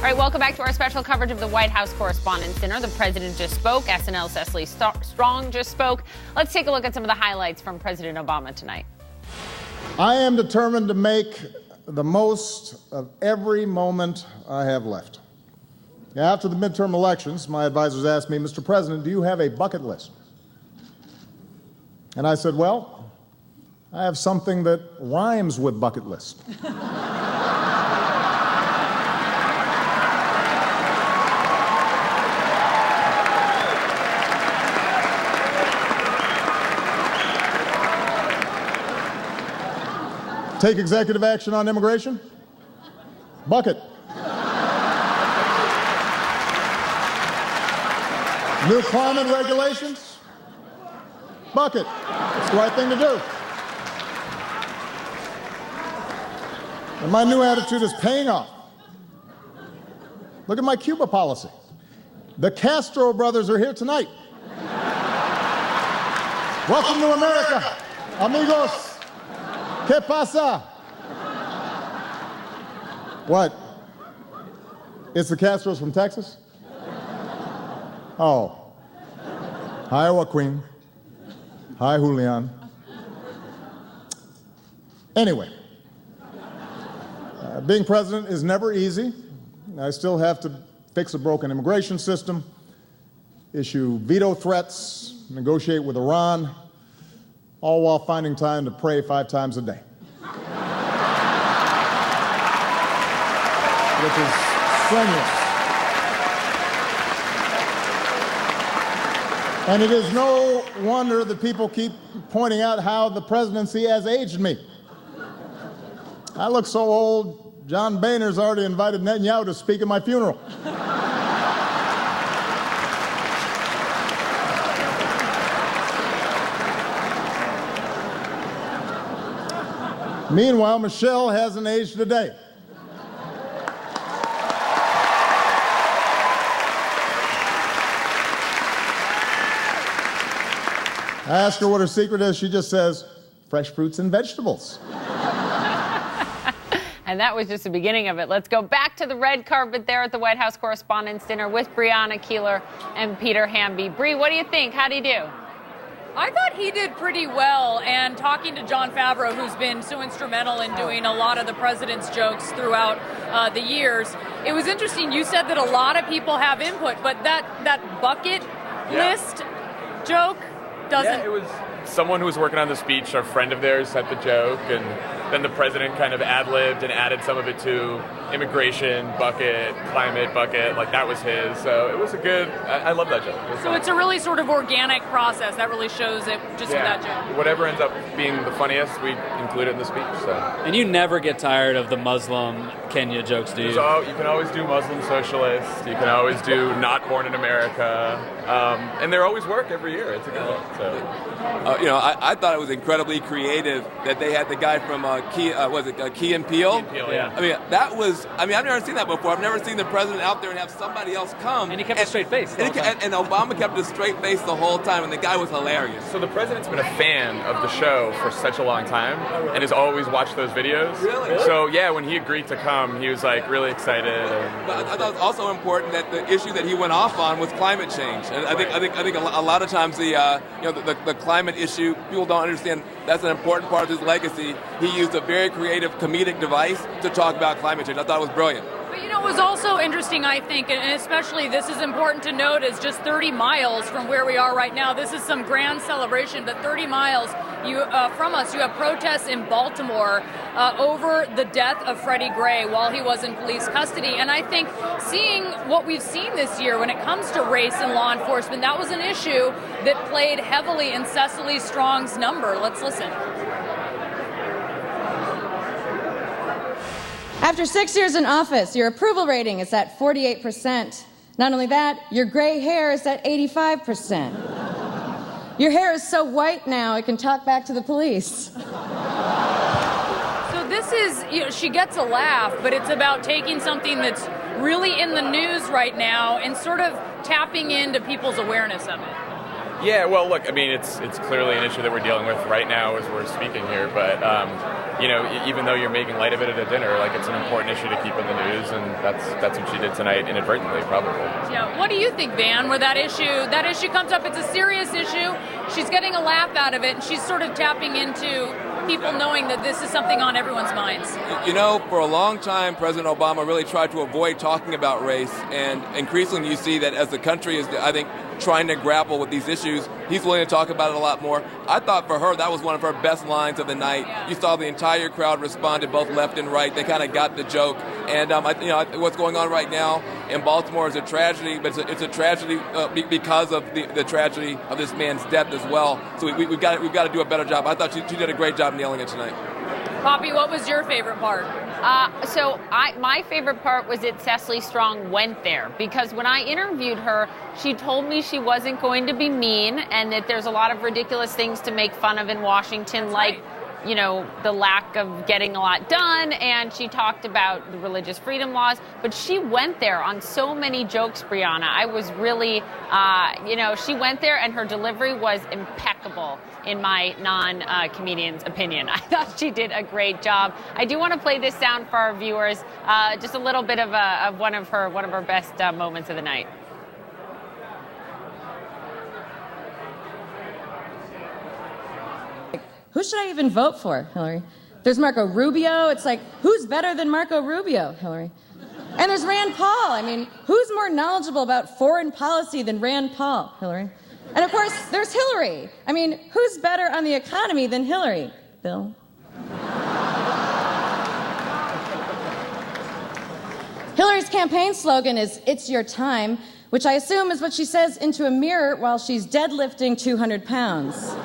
All right, welcome back to our special coverage of the White House Correspondents' Dinner. The president just spoke. SNL's Cecily Strong just spoke. Let's take a look at some of the highlights from President Obama tonight. I am determined to make the most of every moment I have left. After the midterm elections, my advisors asked me, Mr. President, do you have a bucket list? And I said, well, I have something that rhymes with bucket list. Take executive action on immigration? Bucket. New climate regulations? Bucket. It's the right thing to do. And my new attitude is paying off. Look at my Cuba policy. The Castro brothers are here tonight. Welcome to America, amigos. ¿Qué pasa? What? It's the Castros from Texas? Oh. Hi, Joaquin. Hi, Julian. Anyway, being president is never easy. I still have to fix a broken immigration system, issue veto threats, negotiate with Iran, all while finding time to pray 5 times a day. Which is strenuous. And it is no wonder that people keep pointing out how the presidency has aged me. I look so old, John Boehner's already invited Netanyahu to speak at my funeral. Meanwhile, Michelle hasn't aged a day. I ask her what her secret is. She just says, fresh fruits and vegetables. And that was just the beginning of it. Let's go back to the red carpet there at the White House Correspondents' Dinner with Brianna, Keilar, and Peter Hamby. Bree, what do you think? How'd he do? I thought he did pretty well, and talking to Jon Favreau, who's been so instrumental in doing a lot of the president's jokes throughout the years, it was interesting. You said that a lot of people have input, but that bucket list joke doesn't... Yeah, it was someone who was working on the speech, a friend of theirs had the joke, and then the president kind of ad-libbed and added some of it to immigration bucket, climate bucket, like that was his. So it was a good, I love that joke. So it's a really sort of organic process that really shows it just with that joke. Whatever ends up being the funniest, we include it in the speech. So. And you never get tired of the Muslim Kenya jokes, do you? So you can always do Muslim socialist, you can always do not born in America, and they always work every year. It's a good one. So. I thought it was incredibly creative that they had the guy from Key and Peele? Key and Peele, yeah. I mean, I've never seen that before. I've never seen the president out there and have somebody else come. And he kept a straight face. And Obama kept a straight face the whole time, and the guy was hilarious. So the president's been a fan of the show for such a long time and has always watched those videos. Really? So, yeah, when he agreed to come, he was, like, really excited. But I thought it was also important that the issue that he went off on was climate change. And I think a lot of times the climate issue, people don't understand that's an important part of his legacy. He used a very creative comedic device to talk about climate change. I thought it was brilliant. But it was also interesting, I think, and especially this is important to note, is just 30 miles from where we are right now. This is some grand celebration, but 30 miles from us, you have protests in Baltimore over the death of Freddie Gray while he was in police custody. And I think seeing what we've seen this year when it comes to race and law enforcement, that was an issue that played heavily in Cecily Strong's number. Let's listen. After 6 years in office, your approval rating is at 48%. Not only that, your gray hair is at 85%. Your hair is so white now, it can talk back to the police. So this is, she gets a laugh, but it's about taking something that's really in the news right now and sort of tapping into people's awareness of it. Yeah, well, look, I mean, it's clearly an issue that we're dealing with right now as we're speaking here, but even though you're making light of it at a dinner, like it's an important issue to keep in the news, and that's what she did tonight inadvertently, probably. Yeah. What do you think, Van, where that issue comes up? It's a serious issue. She's getting a laugh out of it, and she's sort of tapping into people knowing that this is something on everyone's minds. For a long time, President Obama really tried to avoid talking about race, and increasingly you see that as the country is, I think, trying to grapple with these issues, he's willing to talk about it a lot more. I thought for her, that was one of her best lines of the night. Yeah. You saw the entire crowd responded, both left and right. They kind of got the joke. And what's going on right now in Baltimore is a tragedy, but it's a tragedy because of the tragedy of this man's death as well. So we've got to do a better job. I thought she did a great job nailing it tonight. Poppy, what was your favorite part? My favorite part was that Cecily Strong went there, because when I interviewed her, she told me she wasn't going to be mean and that there's a lot of ridiculous things to make fun of in Washington, like, the lack of getting a lot done, and she talked about the religious freedom laws, but she went there on so many jokes, Brianna. I was really, she went there and her delivery was impeccable in my non-comedian's opinion. I thought she did a great job. I do want to play this sound for our viewers, just a little bit of one of her best moments of the night. Who should I even vote for, Hillary? There's Marco Rubio. It's like, who's better than Marco Rubio, Hillary? And there's Rand Paul. I mean, who's more knowledgeable about foreign policy than Rand Paul, Hillary? And of course, there's Hillary. I mean, who's better on the economy than Hillary, Bill? Hillary's campaign slogan is, "It's your time," which I assume is what she says into a mirror while she's deadlifting 200 pounds.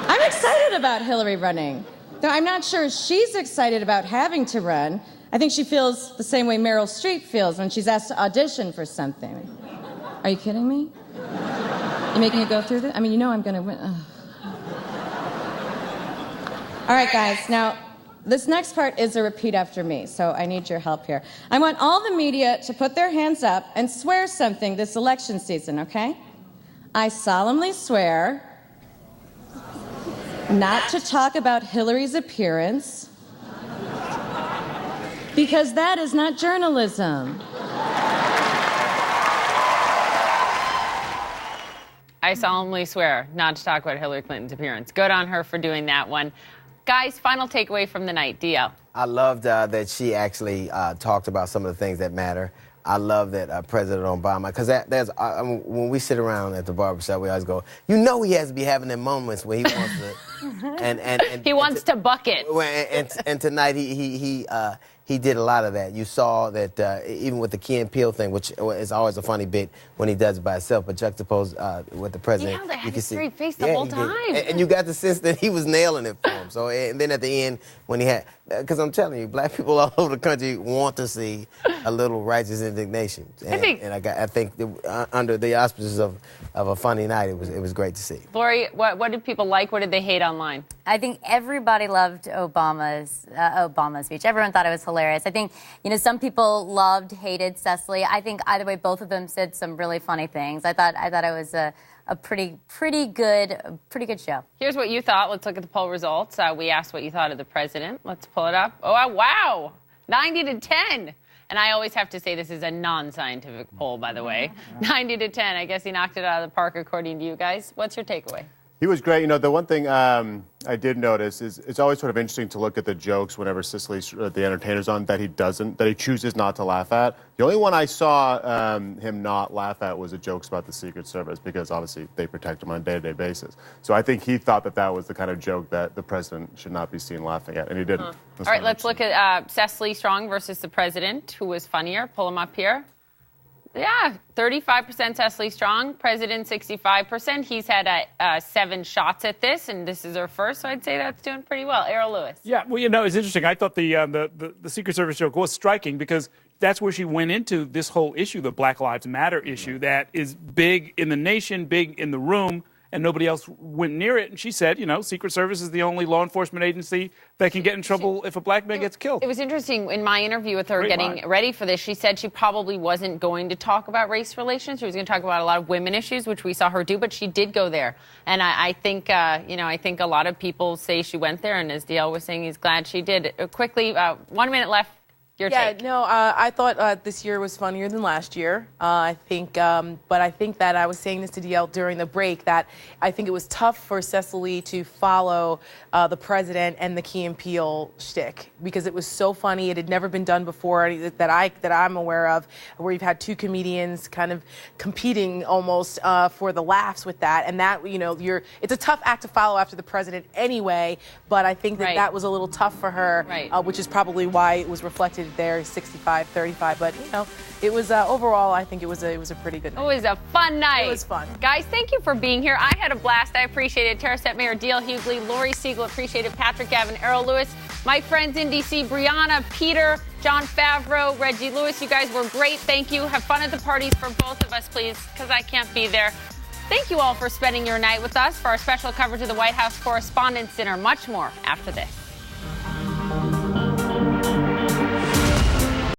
I'm excited about Hillary running, though I'm not sure she's excited about having to run. I think she feels the same way Meryl Streep feels when she's asked to audition for something. Are you kidding me? You making me go through this? I mean, I'm going to win. Ugh. All right, guys. Now, this next part is a repeat after me, so I need your help here. I want all the media to put their hands up and swear something this election season, okay? I solemnly swear not to talk about Hillary's appearance, because that is not journalism. I solemnly swear not to talk about Hillary Clinton's appearance. Good on her for doing that one. Guys, final takeaway from the night. DL. I loved that she actually talked about some of the things that matter. I love that President Obama, because when we sit around at the barbershop, we always go, he has to be having them moments where he wants to, and he wants to bucket. And tonight he did a lot of that. You saw that even with the Key and Peele thing, which is always a funny bit when he does it by himself, but juxtaposed with the president, They had you can a see straight face the whole time. And you got the sense that he was nailing it for him. So, and then at the end, when he had, because I'm telling you, black people all over the country want to see a little righteous indignation. I think under the auspices of a funny night, it was great to see. Laurie, what did people like? What did they hate online? I think everybody loved Obama's speech. Everyone thought it was hilarious. I think, some people hated Cecily. I think either way, both of them said some really funny things. I thought it was a pretty good show. Here's what you thought. Let's look at the poll results. We asked what you thought of the president. Let's pull it up. Oh, wow. 90 to 10. And I always have to say this is a non-scientific poll, by the way. 90 to 10. I guess he knocked it out of the park, according to you guys. What's your takeaway? He was great. The one thing I did notice is it's always sort of interesting to look at the jokes whenever the entertainer's on that he chooses not to laugh at. The only one I saw him not laugh at was the jokes about the Secret Service, because obviously they protect him on a day-to-day basis. So I think he thought that was the kind of joke that the president should not be seen laughing at, and he didn't. All right, let's look at Cecily Strong versus the president. Who was funnier? Pull him up here. Yeah, 35% Cecily Strong, president 65%. He's had 7 shots at this, and this is her first, so I'd say that's doing pretty well. Errol Lewis. Yeah, well, it's interesting. I thought the Secret Service joke was striking because that's where she went into this whole issue, the Black Lives Matter issue, that is big in the nation, big in the room, and nobody else went near it. And she said, Secret Service is the only law enforcement agency that can get in trouble if a black man gets killed. It was interesting in my interview with her ready for this. She said she probably wasn't going to talk about race relations. She was going to talk about a lot of women issues, which we saw her do, but she did go there. And I think, I think a lot of people say she went there, and as DL was saying, he's glad she did. Quickly, 1 minute left. Take. No, I thought this year was funnier than last year. I think that I was saying this to DL during the break, that I think it was tough for Cecily to follow the president and the Key and Peele shtick, because it was so funny. It had never been done before that I'm aware of, where you've had two comedians kind of competing almost for the laughs with that, and that it's a tough act to follow after the president anyway. But I think that was a little tough for her, which is probably why it was reflected there, 65-35, but it was overall, I think it was a pretty good night. It was a fun night. It was fun. Guys, thank you for being here. I had a blast. I appreciate it. Tara Setmayer, DL Hughley, Laurie, Segall, appreciate it. Patrick, Gavin, Errol, Lewis, my friends in D.C., Brianna, Peter, John Favreau, Reggie Lewis, you guys were great. Thank you. Have fun at the parties for both of us, please, because I can't be there. Thank you all for spending your night with us for our special coverage of the White House Correspondents' Dinner. Much more after this.